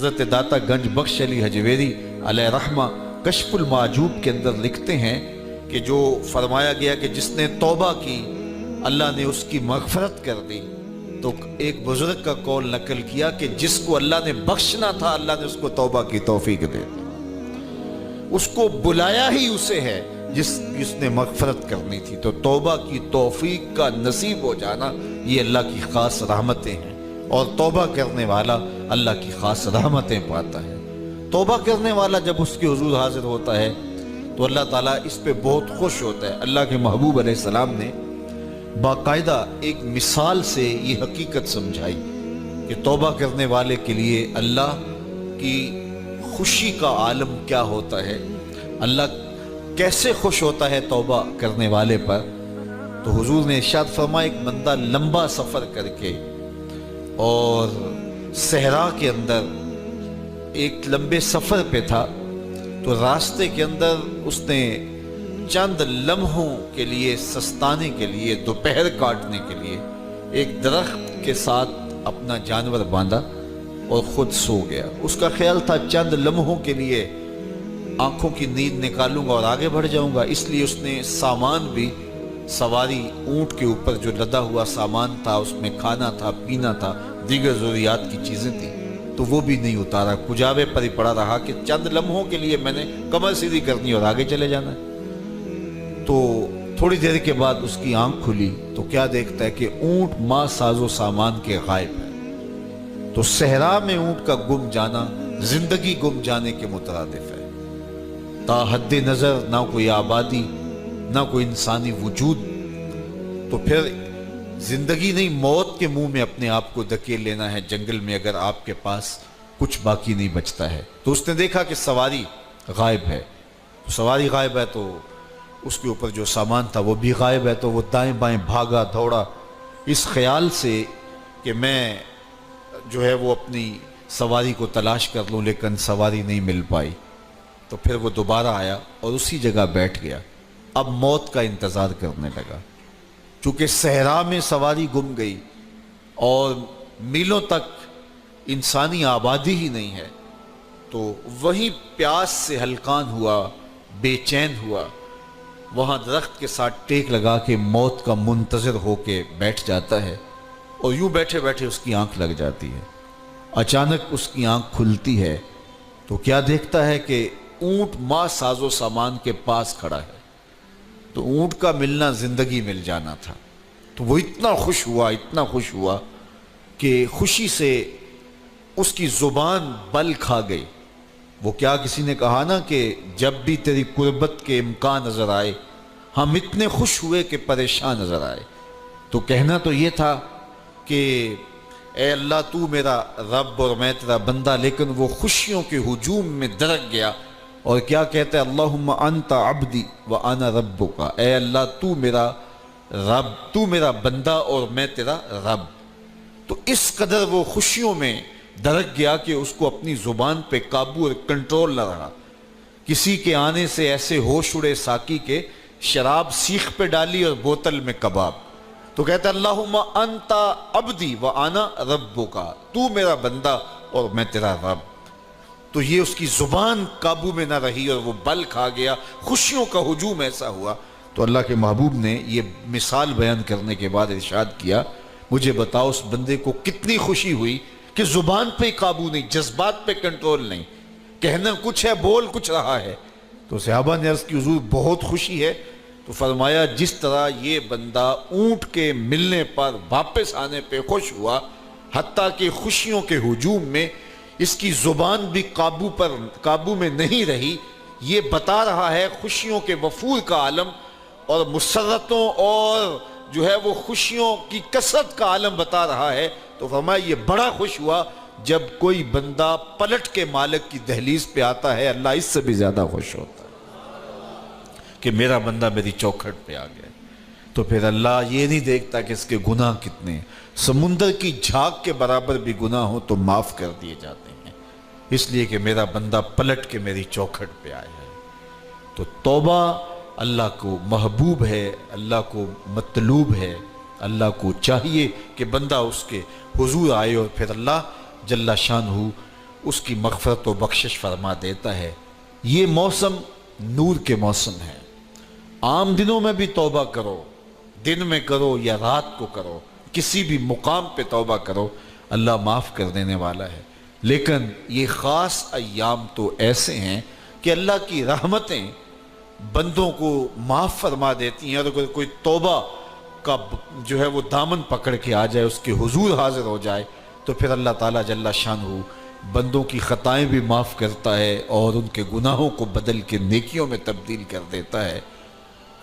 حضرت داتا گنج بخش علی حجویری علیہ رحمہ کشف المعجوب کے اندر لکھتے ہیں کہ جو فرمایا گیا کہ جس نے توبہ کی اللہ نے اس کی مغفرت کر دی، تو ایک بزرگ کا قول نقل کیا کہ جس کو اللہ نے بخشنا تھا اللہ نے اس کو توبہ کی توفیق دے دی، اس کو بلایا ہی اسے ہے جس نے مغفرت کرنی تھی۔ تو توبہ کی توفیق کا نصیب ہو جانا یہ اللہ کی خاص رحمتیں ہیں، اور توبہ کرنے والا اللہ کی خاص رحمتیں پاتا ہے۔ توبہ کرنے والا جب اس کے حضور حاضر ہوتا ہے تو اللہ تعالیٰ اس پہ بہت خوش ہوتا ہے۔ اللہ کے محبوب علیہ السلام نے باقاعدہ ایک مثال سے یہ حقیقت سمجھائی کہ توبہ کرنے والے کے لیے اللہ کی خوشی کا عالم کیا ہوتا ہے، اللہ کیسے خوش ہوتا ہے توبہ کرنے والے پر۔ تو حضور نے ارشاد فرمایا ایک بندہ لمبا سفر کر کے اور صحرا کے اندر ایک لمبے سفر پہ تھا، تو راستے کے اندر اس نے چند لمحوں کے لیے سستانے کے لیے دوپہر کاٹنے کے لیے ایک درخت کے ساتھ اپنا جانور باندھا اور خود سو گیا۔ اس کا خیال تھا چند لمحوں کے لیے آنکھوں کی نیند نکالوں گا اور آگے بڑھ جاؤں گا، اس لیے اس نے سامان بھی سواری اونٹ کے اوپر جو لدا ہوا سامان تھا، اس میں کھانا تھا، پینا تھا، دیگر ضروریات کی چیزیں تھیں، تو وہ بھی نہیں اتارا، کجاوے پر ہی پڑا رہا کہ چند لمحوں کے لیے میں نے کمر سیدھی کرنی اور آگے چلے جانا ہے۔ تو تھوڑی دیر کے بعد اس کی آنکھ کھلی تو کیا دیکھتا ہے کہ اونٹ ماں ساز و سامان کے غائب ہے۔ تو صحرا میں اونٹ کا گم جانا زندگی گم جانے کے مترادف ہے۔ تا حد نظر نہ کوئی آبادی، نہ کوئی انسانی وجود، تو پھر زندگی نہیں موت کے منہ میں اپنے آپ کو دھکیل لینا ہے جنگل میں اگر آپ کے پاس کچھ باقی نہیں بچتا ہے۔ تو اس نے دیکھا کہ سواری غائب ہے، تو سواری غائب ہے تو اس کے اوپر جو سامان تھا وہ بھی غائب ہے، تو وہ دائیں بائیں بھاگا دوڑا اس خیال سے کہ میں جو ہے وہ اپنی سواری کو تلاش کر لوں، لیکن سواری نہیں مل پائی۔ تو پھر وہ دوبارہ آیا اور اسی جگہ بیٹھ گیا، اب موت کا انتظار کرنے لگا۔ چونکہ صحرا میں سواری گم گئی اور میلوں تک انسانی آبادی ہی نہیں ہے، تو وہیں پیاس سے ہلکان ہوا، بے چین ہوا، وہاں درخت کے ساتھ ٹیک لگا کے موت کا منتظر ہو کے بیٹھ جاتا ہے، اور یوں بیٹھے بیٹھے اس کی آنکھ لگ جاتی ہے۔ اچانک اس کی آنکھ کھلتی ہے تو کیا دیکھتا ہے کہ اونٹ ماں ساز و سامان کے پاس کھڑا ہے۔ تو اونٹ کا ملنا زندگی مل جانا تھا، تو وہ اتنا خوش ہوا کہ خوشی سے اس کی زبان بل کھا گئی۔ وہ کیا کسی نے کہا نا کہ جب بھی تیری قربت کے امکان نظر آئے ہم اتنے خوش ہوئے کہ پریشان نظر آئے۔ تو کہنا تو یہ تھا کہ اے اللہ تو میرا رب اور میں تیرا بندہ، لیکن وہ خوشیوں کے ہجوم میں درک گیا اور کیا کہتا ہے اللہم انت عبدی وانا ربک، اے اللہ تو میرا رب، تو میرا بندہ اور میں تیرا رب۔ تو اس قدر وہ خوشیوں میں درک گیا کہ اس کو اپنی زبان پہ قابو اور کنٹرول نہ رہا۔ کسی کے آنے سے ایسے ہوش اڑے ساقی کے، شراب سیخ پہ ڈالی اور بوتل میں کباب۔ تو کہتا ہے اللہم انت عبدی وانا ربک، تو میرا بندہ اور میں تیرا رب۔ تو یہ اس کی زبان قابو میں نہ رہی اور وہ بل کھا گیا، خوشیوں کا ہجوم ایسا ہوا۔ تو اللہ کے محبوب نے یہ مثال بیان کرنے کے بعد ارشاد کیا مجھے بتاؤ اس بندے کو کتنی خوشی ہوئی کہ زبان پہ قابو نہیں، جذبات پہ کنٹرول نہیں، کہنا کچھ ہے بول کچھ رہا ہے۔ تو صحابہ نے عرض کی حضور بہت خوشی ہے۔ تو فرمایا جس طرح یہ بندہ اونٹ کے ملنے پر واپس آنے پہ خوش ہوا، حتیٰ کہ خوشیوں کے ہجوم میں اس کی زبان بھی قابو میں نہیں رہی، یہ بتا رہا ہے خوشیوں کے وفور کا عالم اور مسرتوں اور جو ہے وہ خوشیوں کی کثرت کا عالم بتا رہا ہے۔ تو فرمایا یہ بڑا خوش ہوا جب کوئی بندہ پلٹ کے مالک کی دہلیز پہ آتا ہے، اللہ اس سے بھی زیادہ خوش ہوتا ہے کہ میرا بندہ میری چوکھٹ پہ آ گیا۔ تو پھر اللہ یہ نہیں دیکھتا کہ اس کے گناہ کتنے ہیں، سمندر کی جھاگ کے برابر بھی گناہ ہو تو معاف کر دیے جاتے ہیں، اس لیے کہ میرا بندہ پلٹ کے میری چوکھٹ پہ آیا ہے۔ تو توبہ اللہ کو محبوب ہے، اللہ کو مطلوب ہے، اللہ کو چاہیے کہ بندہ اس کے حضور آئے اور پھر اللہ جل شانہ اس کی مغفرت و بخشش فرما دیتا ہے۔ یہ موسم نور کے موسم ہے۔ عام دنوں میں بھی توبہ کرو، دن میں کرو یا رات کو کرو، کسی بھی مقام پہ توبہ کرو، اللہ معاف کر دینے والا ہے۔ لیکن یہ خاص ایام تو ایسے ہیں کہ اللہ کی رحمتیں بندوں کو معاف فرما دیتی ہیں، اور اگر کوئی توبہ کا جو ہے وہ دامن پکڑ کے آ جائے، اس کے حضور حاضر ہو جائے، تو پھر اللہ تعالیٰ جل شانہ بندوں کی خطائیں بھی معاف کرتا ہے اور ان کے گناہوں کو بدل کے نیکیوں میں تبدیل کر دیتا ہے۔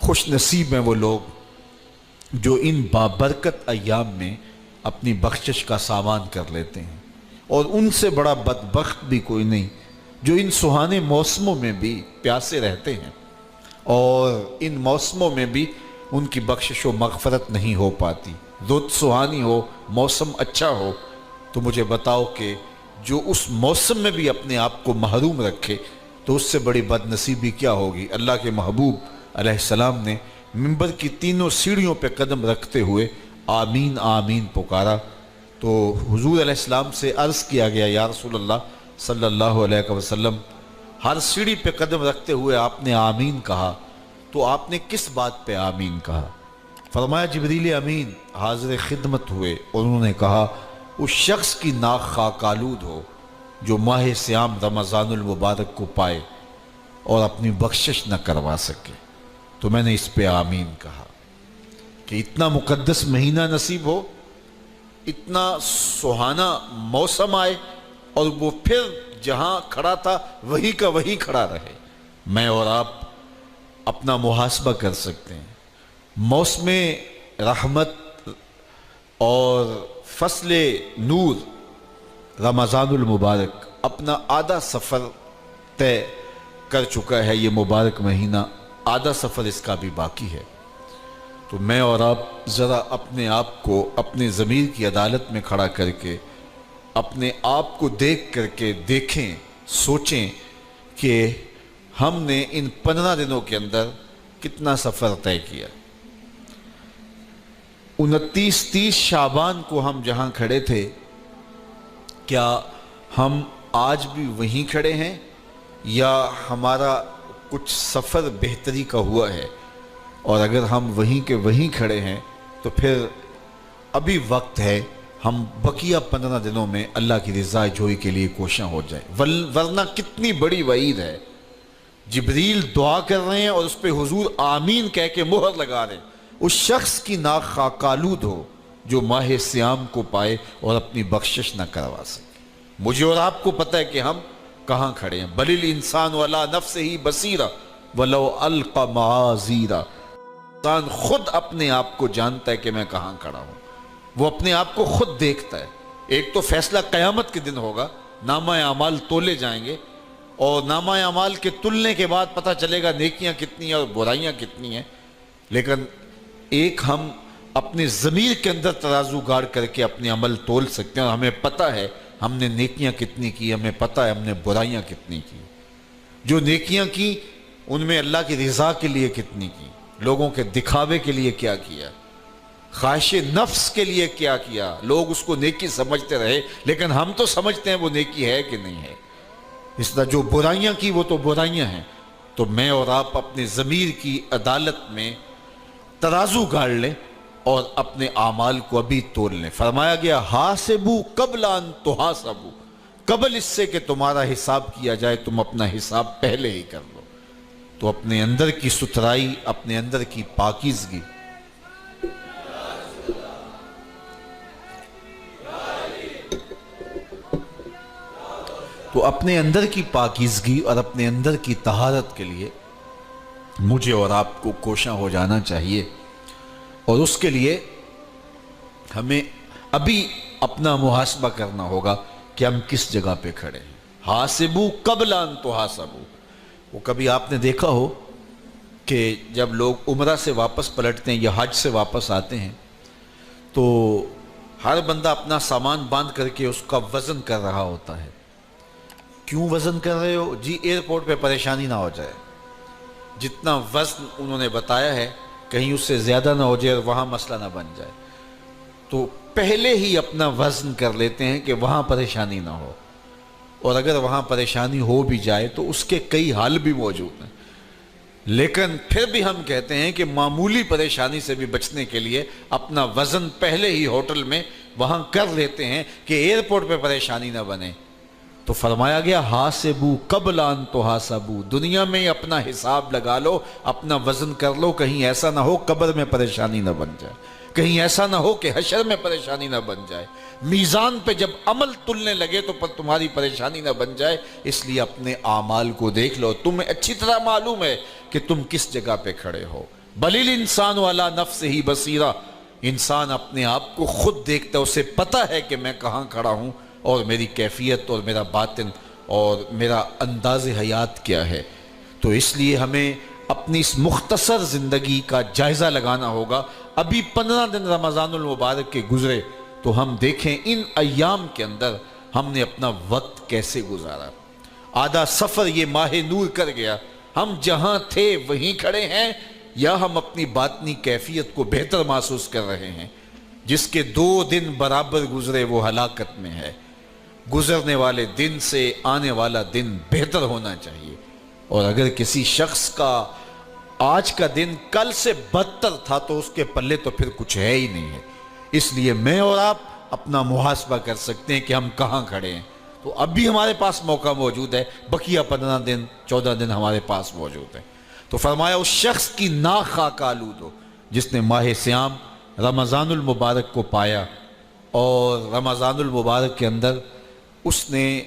خوش نصیب ہیں وہ لوگ جو ان بابرکت ایام میں اپنی بخشش کا سامان کر لیتے ہیں، اور ان سے بڑا بدبخت بھی کوئی نہیں جو ان سہانے موسموں میں بھی پیاسے رہتے ہیں اور ان موسموں میں بھی ان کی بخشش و مغفرت نہیں ہو پاتی۔ رت سہانی ہو، موسم اچھا ہو، تو مجھے بتاؤ کہ جو اس موسم میں بھی اپنے آپ کو محروم رکھے تو اس سے بڑی بد نصیبی کیا ہوگی۔ اللہ کے محبوب علیہ السلام نے منبر کی تینوں سیڑھیوں پہ قدم رکھتے ہوئے آمین آمین پکارا، تو حضور علیہ السلام سے عرض کیا گیا، یا رسول اللہ صلی اللہ علیہ وسلم، ہر سیڑھی پہ قدم رکھتے ہوئے آپ نے آمین کہا، تو آپ نے کس بات پہ آمین کہا؟ فرمایا جبریل امین حاضر خدمت ہوئے اور انہوں نے کہا اس شخص کی ناک خاک آلود ہو جو ماہ صیام رمضان المبارک کو پائے اور اپنی بخشش نہ کروا سکے۔ تو میں نے اس پہ آمین کہا کہ اتنا مقدس مہینہ نصیب ہو، اتنا سہانا موسم آئے، اور وہ پھر جہاں کھڑا تھا وہی کا وہی کھڑا رہے۔ میں اور آپ اپنا محاسبہ کر سکتے ہیں۔ موسم رحمت اور فصل نور رمضان المبارک اپنا آدھا سفر طے کر چکا ہے، یہ مبارک مہینہ آدھا سفر اس کا بھی باقی ہے۔ تو میں اور آپ ذرا اپنے آپ کو اپنے ضمیر کی عدالت میں کھڑا کر کے اپنے آپ کو دیکھ کر کے دیکھیں، سوچیں کہ ہم نے ان 15 دنوں کے اندر کتنا سفر طے کیا۔ 29-30 شعبان کو ہم جہاں کھڑے تھے، کیا ہم آج بھی وہیں کھڑے ہیں یا ہمارا کچھ سفر بہتری کا ہوا ہے؟ اور اگر ہم وہیں کے وہیں کھڑے ہیں تو پھر ابھی وقت ہے، ہم بقیہ 15 دنوں میں اللہ کی رضا جوئی کے لیے کوشاں ہو جائیں، ورنہ کتنی بڑی وعید ہے۔ جبریل دعا کر رہے ہیں اور اس پہ حضور آمین کہہ کے مہر لگا رہے ہیں، اس شخص کی ناک خاک آلود ہو جو ماہ صیام کو پائے اور اپنی بخشش نہ کروا سکے۔ مجھے اور آپ کو پتہ ہے کہ ہم کہاں کھڑے ہیں۔ بل الانسان علی نفسہ بصیرہ ولو القی معاذیرہ، انسان خود اپنے آپ کو جانتا ہے کہ میں کہاں کھڑا ہوں، وہ اپنے آپ کو خود دیکھتا ہے۔ ایک تو فیصلہ قیامت کے دن ہوگا، نامہ اعمال تولے جائیں گے، اور نامہ اعمال کے تلنے کے بعد پتہ چلے گا نیکیاں کتنی ہیں اور برائیاں کتنی ہیں۔ لیکن ایک ہم اپنے ضمیر کے اندر ترازو گاڑ کر کے اپنے عمل تول سکتے ہیں، اور ہمیں پتہ ہے ہم نے نیکیاں کتنی کی، ہمیں پتہ ہے ہم نے برائیاں کتنی کی۔ جو نیکیاں کی ان میں اللہ کی رضا کے لیے کتنی کی، لوگوں کے دکھاوے کے لیے کیا کیا، خواہش نفس کے لیے کیا کیا۔ لوگ اس کو نیکی سمجھتے رہے، لیکن ہم تو سمجھتے ہیں وہ نیکی ہے کہ نہیں ہے۔ اس طرح جو برائیاں کی وہ تو برائیاں ہیں۔ تو میں اور آپ اپنے ضمیر کی عدالت میں ترازو گاڑ لیں اور اپنے اعمال کو ابھی تول لیں۔ فرمایا گیا حاسبو قبل ان تحاسبو، قبل اس سے کہ تمہارا حساب کیا جائے تم اپنا حساب پہلے ہی کر لو۔ تو اپنے اندر کی ستھرائی، اپنے اندر کی پاکیزگی، تو اپنے اندر کی پاکیزگی اور اپنے اندر کی طہارت کے لیے مجھے اور آپ کو کوشاں ہو جانا چاہیے، اور اس کے لیے ہمیں ابھی اپنا محاسبہ کرنا ہوگا کہ ہم کس جگہ پہ کھڑے ہیں۔ حاسبو قبل ان تحاسبو، وہ کبھی آپ نے دیکھا ہو کہ جب لوگ عمرہ سے واپس پلٹتے ہیں یا حج سے واپس آتے ہیں تو ہر بندہ اپنا سامان باندھ کر کے اس کا وزن کر رہا ہوتا ہے۔ کیوں وزن کر رہے ہو؟ جی ایئرپورٹ پہ پریشانی نہ ہو جائے، جتنا وزن انہوں نے بتایا ہے کہیں اس سے زیادہ نہ ہو جائے اور وہاں مسئلہ نہ بن جائے، تو پہلے ہی اپنا وزن کر لیتے ہیں کہ وہاں پریشانی نہ ہو۔ اور اگر وہاں پریشانی ہو بھی جائے تو اس کے کئی حل بھی موجود ہیں، لیکن پھر بھی ہم کہتے ہیں کہ معمولی پریشانی سے بھی بچنے کے لیے اپنا وزن پہلے ہی ہوٹل میں وہاں کر لیتے ہیں کہ ایئرپورٹ پہ پریشانی نہ بنے۔ تو فرمایا گیا حاسبو قبل ان تحاسبو، دنیا میں اپنا حساب لگا لو، اپنا وزن کر لو، کہیں ایسا نہ ہو قبر میں پریشانی نہ بن جائے، کہیں ایسا نہ ہو کہ حشر میں پریشانی نہ بن جائے، میزان پہ جب عمل تلنے لگے تو پر تمہاری پریشانی نہ بن جائے۔ اس لیے اپنے اعمال کو دیکھ لو، تمہیں اچھی طرح معلوم ہے کہ تم کس جگہ پہ کھڑے ہو۔ بل الانسان علی نفسہ بصیرہ، انسان اپنے آپ کو خود دیکھتا ہے، اسے پتہ ہے کہ میں کہاں کھڑا ہوں اور میری کیفیت اور میرا باطن اور میرا انداز حیات کیا ہے۔ تو اس لیے ہمیں اپنی اس مختصر زندگی کا جائزہ لگانا ہوگا۔ ابھی 15 دن رمضان المبارک کے گزرے تو ہم دیکھیں ان ایام کے اندر ہم نے اپنا وقت کیسے گزارا۔ آدھا سفر یہ ماہ نور کر گیا، ہم جہاں تھے وہیں کھڑے ہیں یا ہم اپنی باطنی کیفیت کو بہتر محسوس کر رہے ہیں؟ جس کے 2 دن برابر گزرے وہ ہلاکت میں ہے۔ گزرنے والے دن سے آنے والا دن بہتر ہونا چاہیے، اور اگر کسی شخص کا آج کا دن کل سے بدتر تھا تو اس کے پلے تو پھر کچھ ہے ہی نہیں ہے۔ اس لیے میں اور آپ اپنا محاسبہ کر سکتے ہیں کہ ہم کہاں کھڑے ہیں۔ تو اب بھی ہمارے پاس موقع موجود ہے، بقیہ 15 دن 14 دن ہمارے پاس موجود ہے۔ تو فرمایا اس شخص کی ناک خاک آلود ہو جس نے ماہ صیام رمضان المبارک کو پایا، اور رمضان المبارک کے اندر اس نے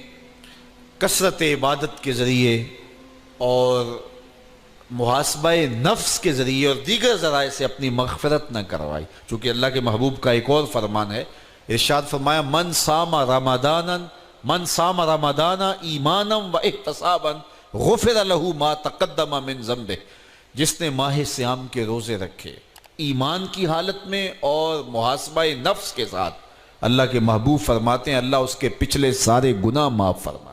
کثرت عبادت کے ذریعے اور محاسبہ نفس کے ذریعے اور دیگر ذرائع سے اپنی مغفرت نہ کروائی۔ چونکہ اللہ کے محبوب کا ایک اور فرمان ہے، ارشاد فرمایا من صام رمضان ایمانا و احتسابا غفر له ما تقدم من ذنبه، جس نے ماہ صیام کے روزے رکھے ایمان کی حالت میں اور محاسبہ نفس کے ساتھ، اللہ کے محبوب فرماتے ہیں اللہ اس کے پچھلے سارے گناہ معاف فرمائے۔